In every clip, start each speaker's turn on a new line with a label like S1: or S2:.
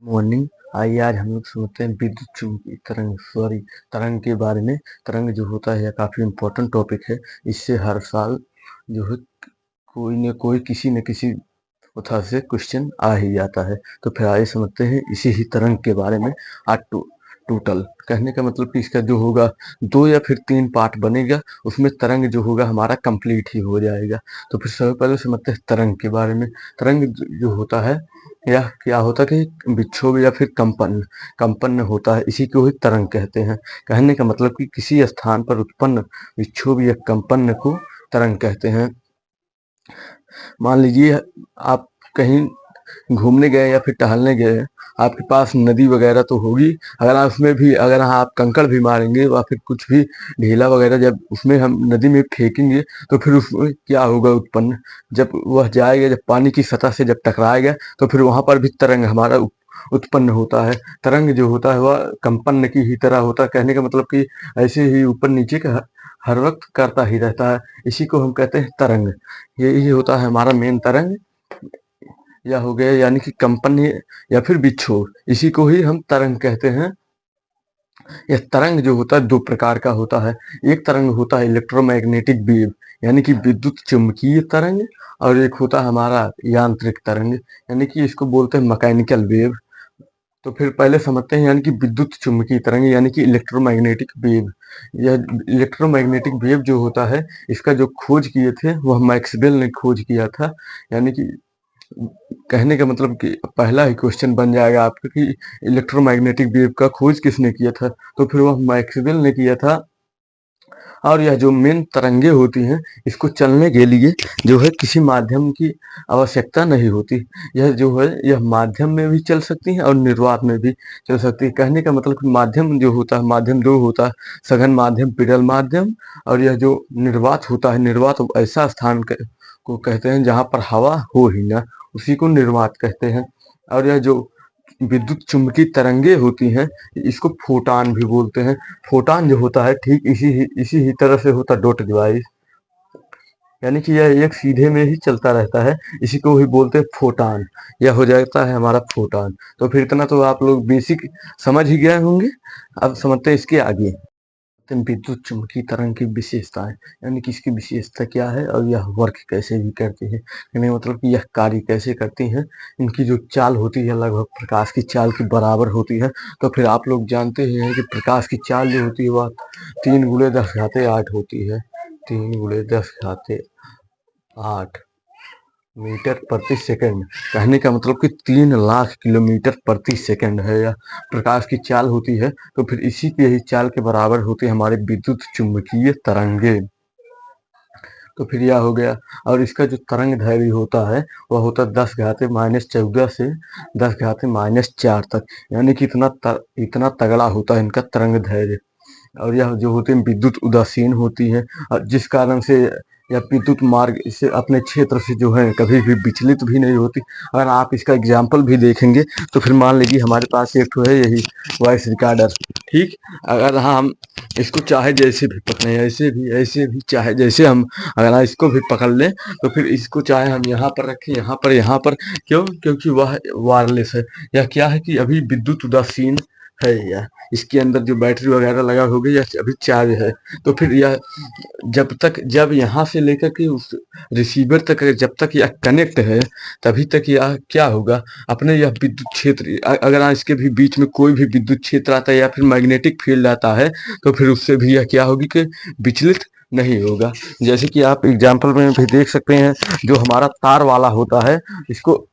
S1: Morning. आइए आज हम लोग समझते हैं विद्युत चुम्बकीय तरंग के बारे में। तरंग जो होता है यह काफी इम्पोर्टेंट टॉपिक है। इससे हर साल जो है कोई न कोई किसी न किसी उठा से क्वेश्चन आ ही जाता है। तो फिर आइए समझते हैं इसी ही तरंग के बारे में। आज टोटल कहने का मतलब कि इसका जो होगा 2 या फिर 3 पार्ट बनेगा, उसमें तरंग जो होगा हमारा कंप्लीट ही हो जाएगा। तो फिर सबसे पहले समझते हैं तरंग के बारे में। तरंग जो होता है यह क्या होता है कि विक्षोभ या फिर कंपन होता है, इसी को ही तरंग कहते हैं। कहने का मतलब कि किसी स्थान पर उत्पन्न विक्षोभ या कंपन को तरंग कहते हैं। मान लीजिए आप कहीं घूमने गए या फिर टहलने गए, आपके पास नदी वगैरह तो होगी। अगर आप उसमें भी अगर आप कंकड़ भी मारेंगे या फिर कुछ भी ढेला वगैरह जब उसमें हम नदी में फेंकेंगे तो फिर उसमें क्या होगा उत्पन्न, जब वह जाएगा, जब पानी की सतह से जब टकराएगा तो फिर वहां पर भी तरंग हमारा उत्पन्न होता है। तरंग जो होता है वह कंपन की ही तरह होता है। कहने का मतलब कि ऐसे ही ऊपर नीचे का हर वक्त करता ही रहता है, इसी को हम कहते हैं तरंग। यही होता है हमारा मेन तरंग या हो गया, यानी कि कंपन या फिर विक्षोभ, इसी को ही हम तरंग कहते हैं। यह तरंग जो होता है 2 प्रकार का होता है। एक तरंग होता है इलेक्ट्रोमैग्नेटिक वेव, यानी कि विद्युत चुम्बकीय तरंग, और एक होता है हमारा यांत्रिक तरंग, यानी कि इसको बोलते हैं मैकेनिकल वेव। तो फिर पहले समझते हैं यानी कि विद्युत चुम्बकीय तरंग यानी कि इलेक्ट्रोमैग्नेटिक वेव। यह इलेक्ट्रोमैग्नेटिक वेव जो होता है, इसका जो खोज किए थे वह मैक्सवेल ने खोज किया था। यानी कि कहने का मतलब कि पहला ही क्वेश्चन बन जाएगा आपका कि इलेक्ट्रोमैग्नेटिक वेव का खोज किसने किया था, तो फिर वह मैक्सवेल ने किया था। और यह जो मेन तरंगे होती हैं, इसको चलने के लिए जो है किसी माध्यम की आवश्यकता नहीं होती। यह जो है यह माध्यम में भी चल सकती हैं और निर्वात में भी चल सकती है। कहने का मतलब कि माध्यम जो होता है, माध्यम 2 होता है, सघन माध्यम, विरल माध्यम। और यह जो निर्वात होता है, निर्वात ऐसा स्थान को कहते हैं जहाँ पर हवा हो ही ना, उसी को निर्वात कहते हैं। और यह जो विद्युत चुम्बकीय तरंगे होती हैं, इसको फोटान भी बोलते हैं। फोटान जो होता है ठीक इसी ही तरह से होता है डॉट डिवाइस, यानी कि यह एक सीधे में ही चलता रहता है, इसी को ही बोलते हैं फोटान। यह हो जाता है हमारा फोटान। तो फिर इतना तो आप लोग बेसिक समझ ही गए होंगे। अब समझते हैं इसके आगे। विद्युत चुम्बकीय तरंग की विशेषताएं, यानी कि इसकी विशेषता क्या है और यह वर्क कैसे भी करती है, यानी मतलब कि यह कार्य कैसे करती हैं। इनकी जो चाल होती है लगभग प्रकाश की चाल के बराबर होती है। तो फिर आप लोग जानते ही हैं कि प्रकाश की चाल जो होती है वह 3 × 10⁸ होती है। 3 × 10⁸ मीटर प्रति सेकंड। कहने का मतलब कि 3 लाख किलोमीटर प्रति सेकंड है यह प्रकाश की चाल होती है। तो फिर इसी की यही चाल के बराबर होती है हमारे विद्युत चुम्बकीय तरंगे। तो फिर यह हो गया। और इसका जो तरंग दैर्घ्य होता है वह होता है 10⁻14 से 10⁻4 तक, यानी कि इतना तगड़ा होता है इनका तरंग दैर्घ्य। और यह जो होती है विद्युत उदासीन होती है, जिस कारण से या विद्युत मार्ग से अपने क्षेत्र से जो है कभी भी विचलित भी नहीं होती। अगर आप इसका एग्जाम्पल भी देखेंगे तो फिर मान लीजिए हमारे पास एक तो है यही वॉइस रिकॉर्डर, ठीक। अगर हम इसको चाहे जैसे भी पकड़े, ऐसे भी चाहे जैसे हम अगर इसको भी पकड़ लें तो फिर इसको चाहे हम यहाँ पर रखें, यहाँ पर क्यों, क्योंकि वह वायरलेस है। यह क्या है कि अभी विद्युत उदासीन है। यह इसके अंदर जो बैटरी वगैरह लगा होगी यह अभी चार्ज है। तो फिर यह जब यहाँ से लेकर के उस रिसीवर तक जब तक यह कनेक्ट है, तभी तक यह क्या होगा, अपने यह विद्युत क्षेत्र अगर इसके भी बीच में कोई भी विद्युत क्षेत्र आता है या फिर मैग्नेटिक फील्ड आता है तो फिर उससे भी यह क्या होगी कि विचलित नहीं होगा। जैसे कि आप एग्जाम्पल में भी देख सकते हैं, जो हमारा तार वाला होता है इसको,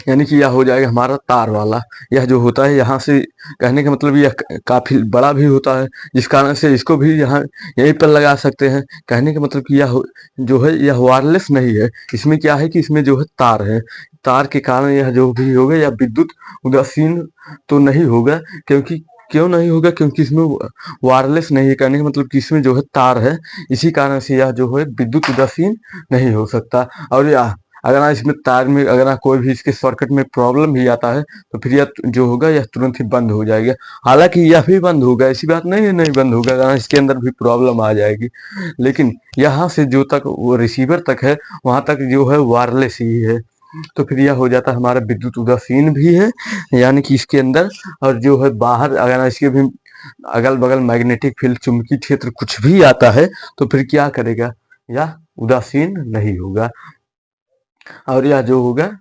S1: यानी कि यह हो जाएगा हमारा तार वाला। यह जो होता है यहाँ से, कहने का मतलब यह काफी बड़ा भी होता है, जिस कारण से इसको भी यहाँ यहीं पर लगा सकते हैं। कहने का मतलब कि यह जो है यह वायरलेस नहीं है। इसमें क्या है कि इसमें जो है तार है, तार के कारण यह जो भी होगा यह विद्युत उदासीन तो नहीं होगा। क्यों नहीं होगा, क्योंकि इसमें वायरलेस नहीं है। कहने का मतलब कि इसमें जो है तार है, इसी कारण से यह जो है विद्युत उदासीन नहीं हो सकता। और यह अगर इसमें तार में अगर कोई भी इसके सर्किट में प्रॉब्लम भी आता है तो फिर यह जो होगा यह तुरंत ही बंद हो जाएगा। हालांकि यह भी बंद होगा, ऐसी बात नहीं है नहीं बंद होगा, अगर इसके अंदर भी प्रॉब्लम आ जाएगी। लेकिन यहाँ से जो तक वो रिसीवर तक है वहां तक जो है वायरलेस ही है। तो फिर यह हो जाता है हमारा विद्युत उदासीन भी है, यानी कि इसके अंदर, और जो है बाहर अगर इसके भी अगल बगल मैग्नेटिक फील्ड चुंबकीय क्षेत्र कुछ भी आता है तो फिर क्या करेगा, यह उदासीन नहीं होगा, और यह जो होगा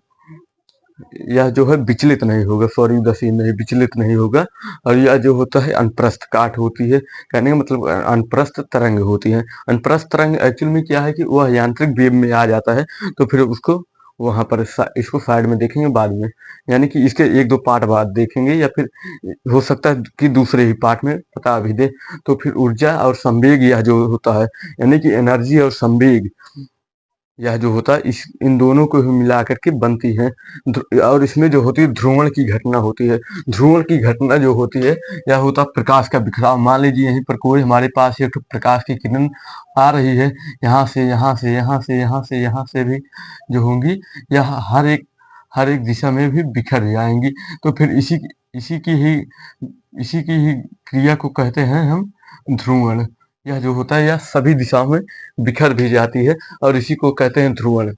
S1: यह जो है विचलित नहीं होगा, सॉरी उदासीन नहीं, विचलित नहीं होगा। और यह जो होता है अनप्रस्थ काट होती है, कहने का मतलब अनप्रस्थ तरंग होती है। अनप्रस्थ तरंग एक्चुअल में क्या है कि वह यांत्रिक वेव में आ जाता है, तो फिर उसको वहां पर इसको साइड में देखेंगे बाद में, यानी कि इसके एक दो पार्ट बाद देखेंगे, या फिर हो सकता है कि दूसरे ही पार्ट में बता भी दे। तो फिर ऊर्जा और संवेग यह जो होता है, यानी कि एनर्जी और संवेग, यह जो होता है इस इन दोनों को ही मिला करके बनती है। और इसमें जो होती है ध्रुवण की घटना होती है। ध्रुवण की घटना जो होती है, यह होता है प्रकाश का बिखराव। मान लीजिए यहीं पर कोई हमारे पास एक प्रकाश की किरण आ रही है, यहाँ से यहाँ से यहाँ से यहाँ से यहाँ से भी जो होंगी, यह हर एक दिशा में भी बिखर जाएंगी। तो फिर इसी की ही इसी की ही क्रिया को कहते हैं हम ध्रुवण। यह जो होता है यह सभी दिशाओं में बिखर भी जाती है, और इसी को कहते हैं ध्रुवण।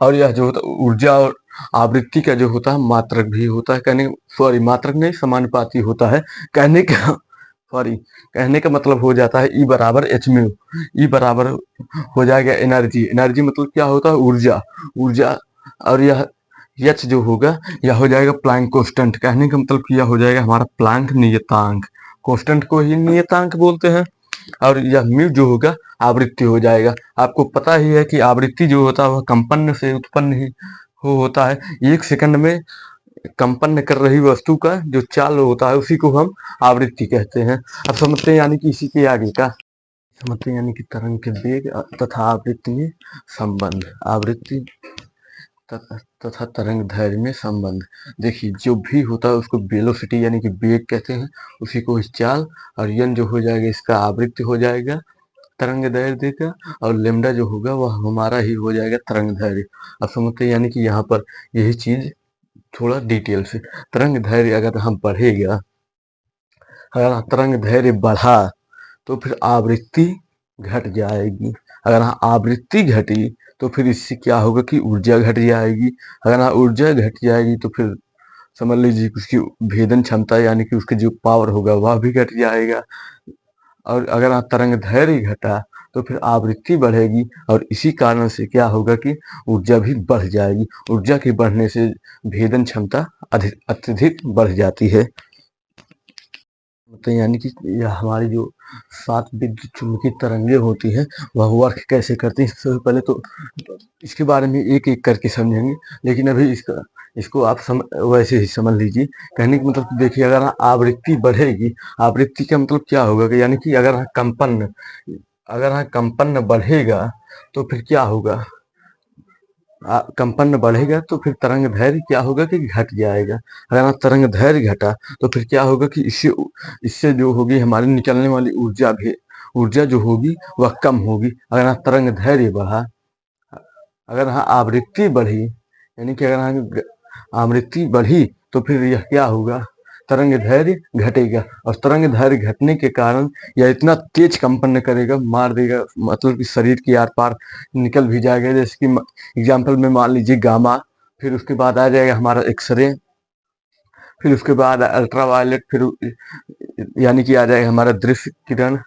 S1: और यह जो होता है ऊर्जा और आवृत्ति का जो होता है मात्रक भी होता है, कहने सॉरी मात्रक नहीं, समानुपाती होता है। कहने का सॉरी कहने का मतलब हो जाता है ई बराबर एच म्यू। ई बराबर हो जाएगा एनर्जी। एनर्जी मतलब क्या होता है, ऊर्जा। ऊर्जा और यह एच जो होगा यह हो जाएगा प्लैंक कांस्टेंट। कहने का मतलब यह हो जाएगा हमारा प्लैंक नियतांक। कांस्टेंट को ही नियतांक बोलते हैं। और यह म्यू जो होगा आवृत्ति हो जाएगा। आपको पता ही है कि आवृत्ति जो होता है वह कंपन से उत्पन्न ही होता है। एक सेकंड में कंपन कर रही वस्तु का जो चाल होता है उसी को हम आवृत्ति कहते हैं। अब समझते हैं यानी कि इसी के आगे का समझते हैं, यानी कि तरंग के वेग तथा आवृत्ति में संबंध। आवृत्ति तथा तरंग दैर्घ्य में संबंध। देखिए जो भी होता है उसको वेलोसिटी यानी कि वेग कहते हैं, उसी को चाल। और यन जो हो जाएगा इसका आवृत्ति हो जाएगा तरंग दैर्घ्य का, और लेमडा जो होगा वह हमारा ही हो जाएगा तरंग दैर्घ्य। अब समझते हैं यानी कि यहाँ पर यही चीज थोड़ा डिटेल से, तरंग दैर्घ्य अगर हम बढ़ेगा, अगर तरंग दैर्घ्य बढ़ा तो फिर आवृत्ति घट जाएगी। अगर आवृत्ति घटी तो फिर इससे क्या होगा कि ऊर्जा घट जाएगी। अगर ऊर्जा घट जाएगी तो फिर समझ लीजिए उसकी भेदन क्षमता यानी कि उसके जो पावर होगा वह भी घट जाएगा। और अगर तरंग दैर्घ्य घटा तो फिर आवृत्ति बढ़ेगी, और इसी कारण से क्या होगा कि ऊर्जा भी बढ़ जाएगी। ऊर्जा के बढ़ने से भेदन क्षमता अत्यधिक बढ़ जाती है। तो यानी कि यह हमारी जो 7 विद्युत चुम्बकीय तरंगे होती है वह वर्क कैसे करती है। सबसे पहले तो इसके बारे में एक एक करके समझेंगे, लेकिन अभी इसको आप वैसे ही समझ लीजिए। कहने का मतलब देखिए अगर आवृत्ति बढ़ेगी, आवृत्ति का मतलब क्या होगा कि यानी कि अगर कंपन बढ़ेगा तो फिर क्या होगा, कंपन बढ़ेगा तो फिर तरंग दैर्घ्य क्या होगा कि घट जाएगा। अगर तरंग दैर्घ्य घटा तो फिर क्या होगा कि इससे जो होगी हमारी निकलने वाली ऊर्जा जो होगी वह कम होगी। अगर तरंग दैर्घ्य बढ़ा, अगर आवृत्ति बढ़ी, यानी कि अगर आवृत्ति बढ़ी तो फिर यह क्या होगा, तरंग दैर्घ्य घटेगा। और तरंग दैर्घ्य घटने के कारण यह इतना तेज कंपन करेगा, मार देगा, मतलब कि शरीर के आर पार निकल भी जाएगा। जैसे कि एग्जाम्पल में मान लीजिए गामा, फिर उसके बाद आ जाएगा हमारा एक्सरे, फिर उसके बाद अल्ट्रावायलेट, फिर यानी कि आ जाएगा हमारा दृश्य किरण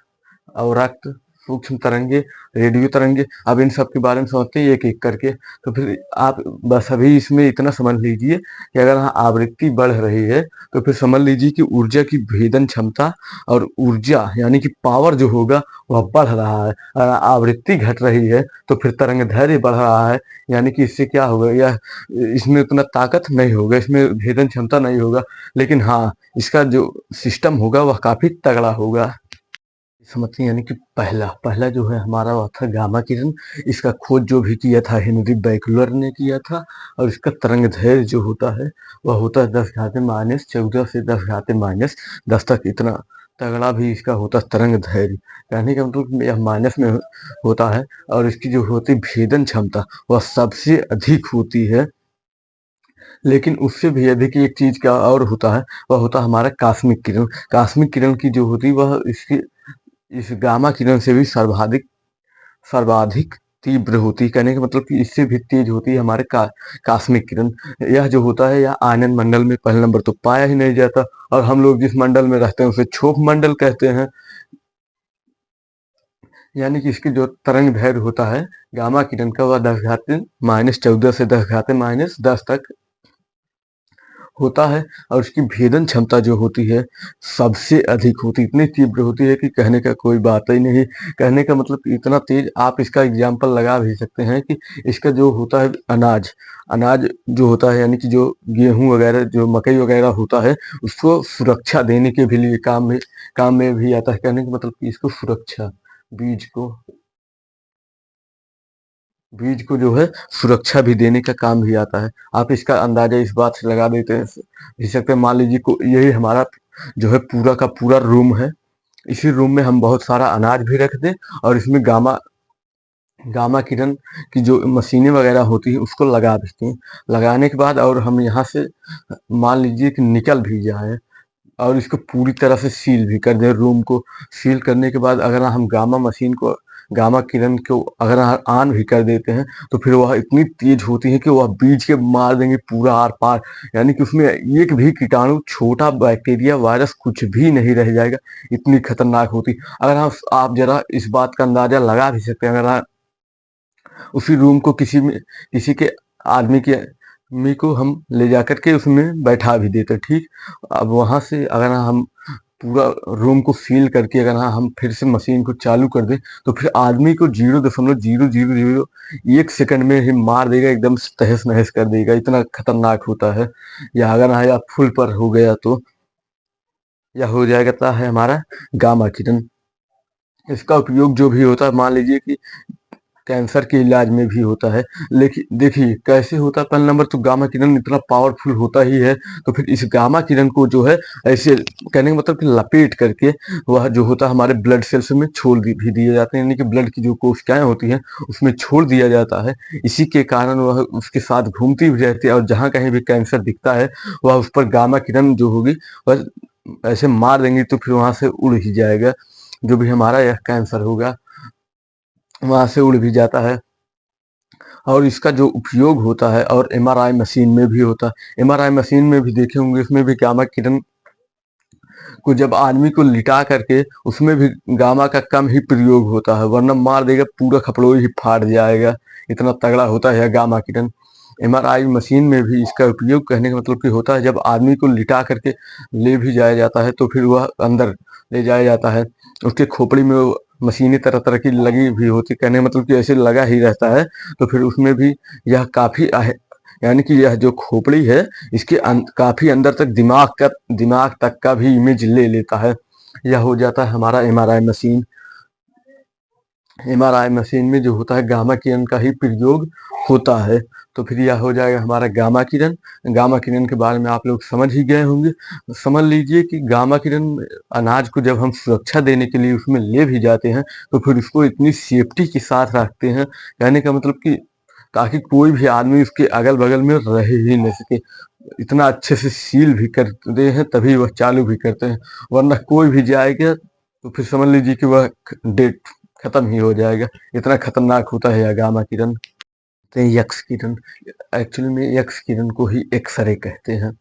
S1: और रक्त सूक्ष्म तरंगे, रेडियो तरंगे। अब इन सब के बारे में समझते हैं एक एक करके। तो फिर आप बस अभी इसमें इतना समझ लीजिए कि अगर आवृत्ति बढ़ रही है तो फिर समझ लीजिए कि ऊर्जा की भेदन क्षमता और ऊर्जा यानी कि पावर जो होगा वह बढ़ रहा है। अगर आवृत्ति घट रही है तो फिर तरंग दैर्घ्य बढ़ रहा है, यानी कि इससे क्या होगा, यह इसमें उतना ताकत नहीं होगा, इसमें भेदन क्षमता नहीं होगा, लेकिन हाँ इसका जो सिस्टम होगा वह काफी तगड़ा होगा। समझते हैं यानी कि पहला जो है हमारा वह था गामा किरण। इसका खोज जो भी किया था हेनरी बैकलर ने किया था, और इसका तरंग दैर्घ्य जो होता है वह होता है 10⁻⁻14 से 10⁻10 तक। इतना तगड़ा भी इसका होता है तरंग दैर्घ्य। कहने का मतलब यह माइनस में होता है। और इसकी जो होती भेदन क्षमता वह सबसे अधिक होती है। लेकिन उससे भी अधिक एक चीज का और होता है, वह होता है हमारा कॉस्मिक किरण। कॉस्मिक किरण की जो होती है वह इस गामा किरण से भी सर्वाधिक तीव्र होती है, कहने का मतलब कि इससे भी तेज होती है हमारे कॉस्मिक किरण। यह जो होता है यह आनंद मंडल में पहले नंबर तो पाया ही नहीं जाता, और हम लोग जिस मंडल में रहते हैं उसे क्षोभ मंडल कहते हैं। यानी कि इसकी जो तरंग दैर्घ्य होता है गामा किरण का, वह 10⁻⁻14 से 10⁻−10 तक होता है, और उसकी भेदन क्षमता जो होती है सबसे अधिक होती है, इतनी तीव्र होती है कि कहने का कोई बात ही नहीं। कहने का मतलब इतना तेज, आप इसका एग्जाम्पल लगा भी सकते हैं कि इसका जो होता है अनाज, अनाज जो होता है यानी कि जो गेहूं वगैरह जो मकई वगैरह होता है, उसको सुरक्षा देने के भी लिए काम में भी आता है। कहने का मतलब कि इसको सुरक्षा, बीज को बीज को जो है सुरक्षा भी देने का काम भी आता है। आप इसका अंदाजा इस बात से लगा दे सकते हैं, मान लीजिए को यही हमारा जो है पूरा का पूरा रूम है, इसी रूम में हम बहुत सारा अनाज भी रख दें और इसमें गामा गामा किरण की जो मशीनें वगैरह होती है उसको लगा देते हैं। लगाने के बाद और हम यहाँ से मान लीजिए कि निकल भी जाए और इसको पूरी तरह से सील भी कर दें रूम को। सील करने के बाद अगर हम गामा किरण को अगर ऑन भी कर देते हैं तो फिर वह इतनी तेज होती है कि वह बीज के मार देंगे पूरा आर पार। यानी कि उसमें एक भी कीटाणु, छोटा बैक्टीरिया, वायरस कुछ भी नहीं रह जाएगा, इतनी खतरनाक होती। अगर आप जरा इस बात का अंदाजा लगा भी सकते हैं, अगर आप उसी रूम को किसी के आदमी के मी को हम ले जाकर के उसमें बैठा भी देते, ठीक। अब वहां से अगर हम पूरा रूम को सील करके अगर हम फिर से मशीन को चालू कर दें तो फिर आदमी को 0.0001 सेकंड में ही मार देगा, एकदम तहस नहस कर देगा, इतना खतरनाक होता है। या अगर या फुल पर हो गया तो यह हो जाएगा है हमारा गामा किरण। इसका उपयोग जो भी होता है, मान लीजिए कि कैंसर के इलाज में भी होता है। लेकिन देखिए कैसे होता है, पहला नंबर तो गामा किरण इतना पावरफुल होता ही है, तो फिर इस गामा किरण को जो है ऐसे, कहने का मतलब कि लपेट करके वह जो होता है हमारे ब्लड सेल्स में भी दिए जाते हैं, यानी कि ब्लड की जो कोशिकाएं होती हैं उसमें छोड़ दिया जाता है। इसी के कारण वह उसके साथ घूमती भी रहती है, और जहाँ कहीं भी कैंसर दिखता है वह उस पर गामा किरण जो होगी वह ऐसे मार देंगी तो फिर वहां से उड़ ही जाएगा, जो भी हमारा यह कैंसर होगा वहां से उड़ भी जाता है। और इसका जो उपयोग होता है और एमआरआई मशीन में भी होता है। एमआरआई मशीन में भी देखे होंगे, उसमें भी गामा किरण को जब आदमी को लिटा करके उसमें भी गामा का कम ही प्रयोग होता है, वरना मार देगा, पूरा खपड़ोई ही फाड़ जाएगा, इतना तगड़ा होता है गामा किरण। एमआरआई मशीन में भी इसका उपयोग कहने का मतलब कि होता है, जब आदमी को लिटा करके ले भी जाया जाता है तो फिर वह अंदर ले जाया जाता है, उसके खोपड़ी में मशीनें तरह तरह की लगी भी होती, कहने का मतलब कि ऐसे लगा ही रहता है। तो फिर उसमें भी यह काफी यानी कि यह जो खोपड़ी है इसके काफी अंदर तक दिमाग तक का भी इमेज ले लेता है। यह हो जाता है हमारा एमआरआई मशीन। एमआरआई मशीन में जो होता है गामा किरण का ही प्रयोग होता है। तो फिर यह हो जाएगा हमारा गामा किरण। गामा किरण के बारे में आप लोग समझ ही गए होंगे। समझ लीजिए कि गामा किरण अनाज को जब हम सुरक्षा देने के लिए उसमें ले भी जाते हैं तो फिर उसको इतनी सेफ्टी के साथ रखते हैं, कहने का मतलब कि ताकि कोई भी आदमी उसके अगल बगल में रह ही नहीं सके। इतना अच्छे से सील भी करते हैं तभी वह चालू भी करते हैं, वरना कोई भी जाएगा तो फिर समझ लीजिए कि वह डेट खत्म ही हो जाएगा। इतना खतरनाक होता है यह गामा किरण। तो यक्स किरण, एक्चुअली में यक्स किरण को ही एक्सरे कहते हैं।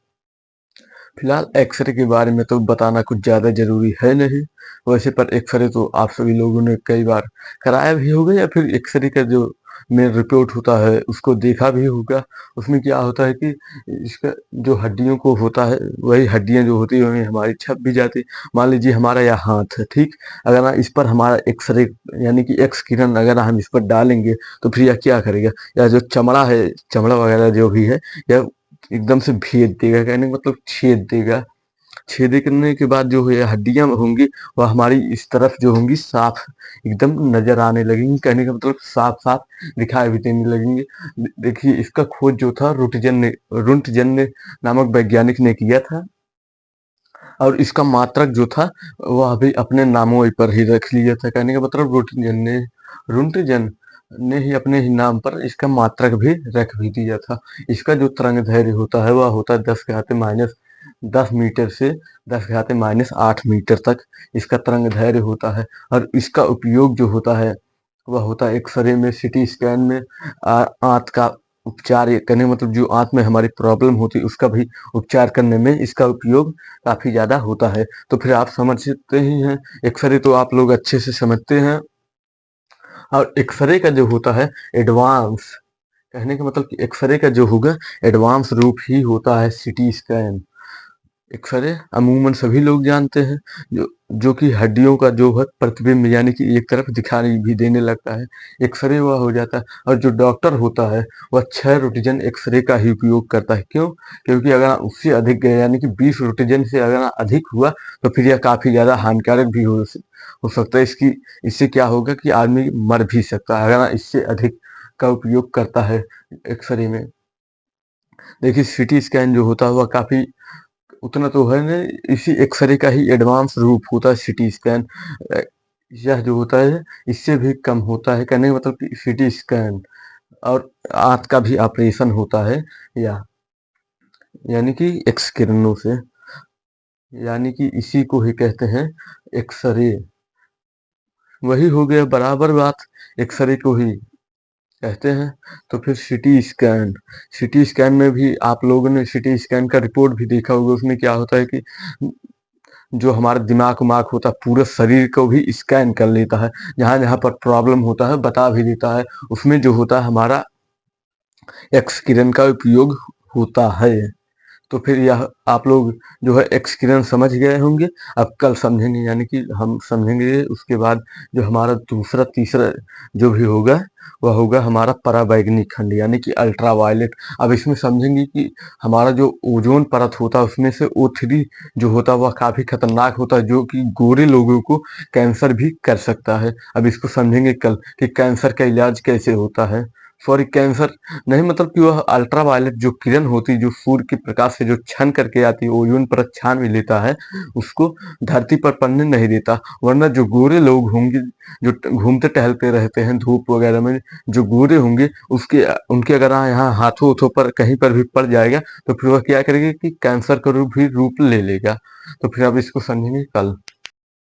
S1: फिलहाल एक्सरे के बारे में तो बताना कुछ ज़्यादा ज़रूरी है नहीं, वैसे पर एक्सरे तो आप सभी लोगों ने कई बार कराया भी होगा या फिर एक्सरे का जो मेन रिपोर्ट होता है उसको देखा भी होगा। उसमें क्या होता है कि इसका जो हड्डियों को होता है, वही हड्डियाँ जो होती हैं वही हमारी छप भी जाती। मान लीजिए हमारा यह हाथ है, ठीक। अगर ना इस पर हमारा एक्सरे यानी कि एक्स किरण अगर हम इस पर डालेंगे तो फिर यह क्या करेगा, यह जो चमड़ा है, चमड़ा वगैरह जो भी है, यह एकदम से भेद देगा, कहने का मतलब छेद देगा। छेद करने के बाद जो है हड्डियां होंगी वह हमारी इस तरफ जो होंगी साफ एकदम नजर आने लगेंगी, कहने का मतलब साफ साफ दिखाई भी देने लगेंगे। देखिए इसका खोज जो था रुंटजन ने नामक वैज्ञानिक ने किया था, और इसका मात्रक जो था वह अभी अपने नामों पर ही रख लिया था, कहने का मतलब रुंटजन ने ही अपने ही नाम पर इसका मात्रक भी रख भी दिया था। इसका जो तरंग दैर्घ्य होता है वह होता है 10⁻10 मीटर से 10⁻−8 मीटर तक इसका तरंग दैर्घ्य होता है। और इसका उपयोग जो होता है वह होता है एक्सरे में, सीटी स्कैन में, आंत का उपचार ये करने मतलब जो आंत में हमारी प्रॉब्लम होती है उसका भी उपचार करने में इसका उपयोग काफी ज्यादा होता है। तो फिर आप समझ सकते ही हैं, एक्सरे तो आप लोग अच्छे से समझते हैं। और एक्सरे का जो होता है एडवांस, कहने का मतलब कि एक्सरे का जो होगा एडवांस रूप ही होता है सीटी स्कैन। एक्सरे अमूमन सभी लोग जानते हैं, जो कि हड्डियों का जो है प्रतिबिंब यानी कि एक तरफ दिखाई भी देने लगता है, एक्सरे वह हो जाता है। और जो डॉक्टर होता है वह 6 रोटेजन एक्सरे का ही उपयोग करता है। क्यों? क्योंकि अगर उससे अधिक गए यानी कि 20 रोटेजन से अगर अधिक हुआ तो फिर यह काफी ज्यादा हानिकारक भी हो सकता है। इससे क्या होगा कि आदमी मर भी सकता है अगर इससे अधिक का उपयोग करता है एक्सरे में। देखिए सीटी स्कैन जो होता है वह काफी उतना तो है नहीं, इसी एक्सरे का ही एडवांस रूप होता है सीटी स्कैन। अ, यह जो होता है इससे भी कम होता है, कहने का मतलब कि सीटी स्कैन और आंत का भी ऑपरेशन होता है, या यानी कि एक्स किरणों से, यानी कि इसी को ही कहते हैं एक्सरे। वही हो गया बराबर बात, एक्सरे को ही कहते हैं। तो फिर सीटी स्कैन, सीटी स्कैन में भी आप लोगों ने सीटी स्कैन का रिपोर्ट भी देखा होगा। उसमें क्या होता है कि जो हमारा दिमाग उमाग होता है पूरे शरीर को भी स्कैन कर लेता है, जहां जहां पर प्रॉब्लम होता है बता भी देता है। उसमें जो होता है हमारा एक्स किरण का उपयोग होता है। तो फिर यह आप लोग जो है एक्स किरण समझ गए होंगे। अब कल समझेंगे, यानी कि हम समझेंगे उसके बाद जो हमारा दूसरा तीसरा जो भी होगा वह होगा हमारा पराबैंगनी खंड यानी कि अल्ट्रावायलेट। अब इसमें समझेंगे कि हमारा जो ओजोन परत होता है उसमें से O3 जो होता है वह काफी खतरनाक होता है, जो कि गोरे लोगों को कैंसर भी कर सकता है। अब इसको समझेंगे कल कि कैंसर का इलाज कैसे होता है। सॉरी, कैंसर नहीं, मतलब कि वह अल्ट्रावायलेट जो किरण होती है जो सूर्य के प्रकाश से जो छन करके आती है, ओजोन परत छान भी लेता है, उसको धरती पर पड़ने नहीं देता। वरना जो गोरे लोग होंगे जो घूमते टहलते रहते हैं धूप वगैरह में, जो गोरे होंगे उसके उनके अगर यहाँ हाथों उथों पर कहीं पर भी पड़ जाएगा तो फिर वह क्या करेगा कि कैंसर का रूप भी रूप ले लेगा। तो फिर अब इसको समझेंगे कल।